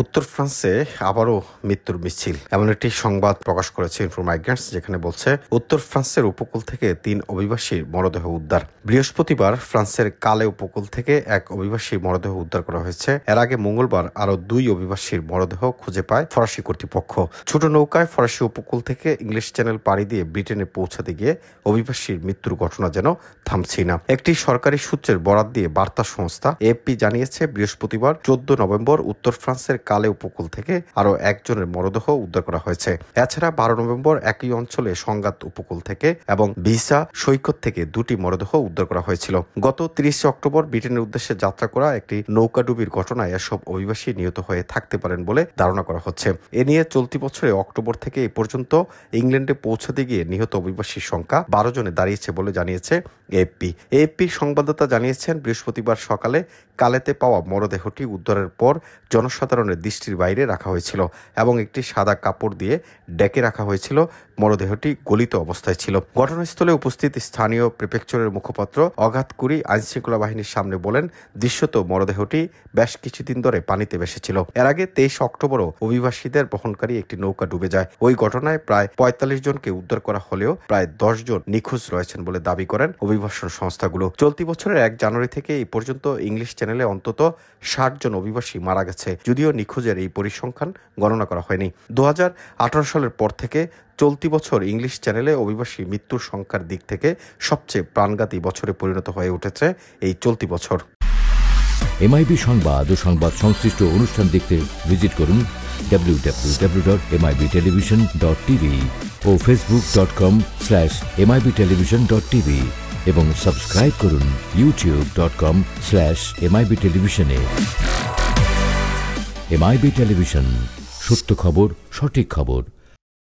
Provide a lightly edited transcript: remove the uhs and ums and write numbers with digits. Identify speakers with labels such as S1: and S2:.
S1: উত্তর ফ্রান্সে আবারও মৃত্যুর মিছিল এমন একটি সংবাদ প্রকাশ করেছে ইনফোমাইগ্রেন্টস, যেখানে বলছে উত্তর ফ্রান্সের উপকূল থেকে ৩ অভিবাসীর মরদেহ উদ্ধার। বৃহস্পতিবার ফ্রান্সের কালে উপকূল থেকে এক অভিবাসীর মরদেহ উদ্ধার করা হয়েছে। এর আগে মঙ্গলবার আরও ২ অভিবাসীর মরদেহ খুঁজে পায় ফরাসি কর্তৃপক্ষ। ছোট নৌকায় ফরাসি উপকূল থেকে ইংলিশ চ্যানেল পাড়ি দিয়ে ব্রিটেনে পৌঁছাতে গিয়ে অভিবাসীর মৃত্যুর ঘটনা যেন থামছেই না। একটি সরকারি সূত্রের বরাত দিয়ে বার্তা সংস্থা এএফপি জানিয়েছে, বৃহস্পতিবার ১৪ নভেম্বর উত্তর ফ্রান্সের কালে উপকূল থেকে আরও একজনের মরদেহ উদ্ধার করা হয়েছে। এছাড়া ১২ নভেম্বর একই অঞ্চলে সংঘাত উপকূল থেকে এবং ভিসা সৈকত থেকে ২টি মরদেহ উদ্ধার করা হয়েছিল। গত ৩০ অক্টোবর ব্রিটেনের উদ্দেশ্যে যাত্রা করা একটি নৌকাডুবির ঘটনায় এসব অভিবাসী নিহত হয়ে থাকতে পারেন বলে ধারণা করা হচ্ছে। এ নিয়ে চলতি বছরে অক্টোবর থেকে এ পর্যন্ত ইংল্যান্ডে পৌঁছাতে গিয়ে নিহত অভিবাসীর সংখ্যা ১২ জনে দাঁড়িয়েছে বলে জানিয়েছে এএফপি। এএফপির সংবাদদাতা জানিয়েছেন, বৃহস্পতিবার সকালে কালেতে পাওয়া মরদেহটি উদ্ধারের পর জনসাধারণের দৃষ্টির বাইরে রাখা হয়েছিল এবং একটি সাদা কাপড় দিয়ে ডেকে রাখা হয়েছিল। মরদেহটি গলিত অবস্থায় ছিল। ঘটনাস্থলে উপস্থিত স্থানীয় প্রিফেকচারের মুখপাত্র অগাত কুরি আইনশৃঙ্খলা বাহিনীর সামনে বলেন, দৃশ্যত মরদেহটি বেশ কিছুদিন ধরে পানিতে ভেসেছিল। এর আগে ২৩ অক্টোবরও অভিবাসীদের বহনকারী একটি নৌকা ডুবে যায়। ওই ঘটনায় প্রায় ৪৫ জনকে উদ্ধার করা হলেও প্রায় ১০ জন নিখোঁজ রয়েছেন বলে দাবি করেন অভিবাসন সংস্থাগুলো। চলতি বছরের ১ জানুয়ারি থেকে এই পর্যন্ত ইংলিশ চ্যানেলে অন্তত ৬০ জন অভিবাসী মারা গেছে, যদিও নিখোঁজের এই পরিসংখ্যান গণনা করা হয়নি। ২০১৮ সালের পর থেকে চলতি বছর ইংলিশ চ্যানেলে অভিবাসী মৃত্যুর সংখ্যার দিক থেকে সবচেয়ে প্রাণঘাতী বছরে পরিণত হয়ে উঠেছে এই চলতি বছর।
S2: এমআইবি সংবাদ ও সংবাদ সংশ্লিষ্ট অনুষ্ঠান দেখতে ভিজিট করুন www.mibtelevision.tv ও facebook.com/mibtelevision.tv এবং সাবস্ক্রাইব করুন youtube.com/mibtelevision এ। এমআইবি টেলিভিশন, সত্য খবর, সঠিক খবর।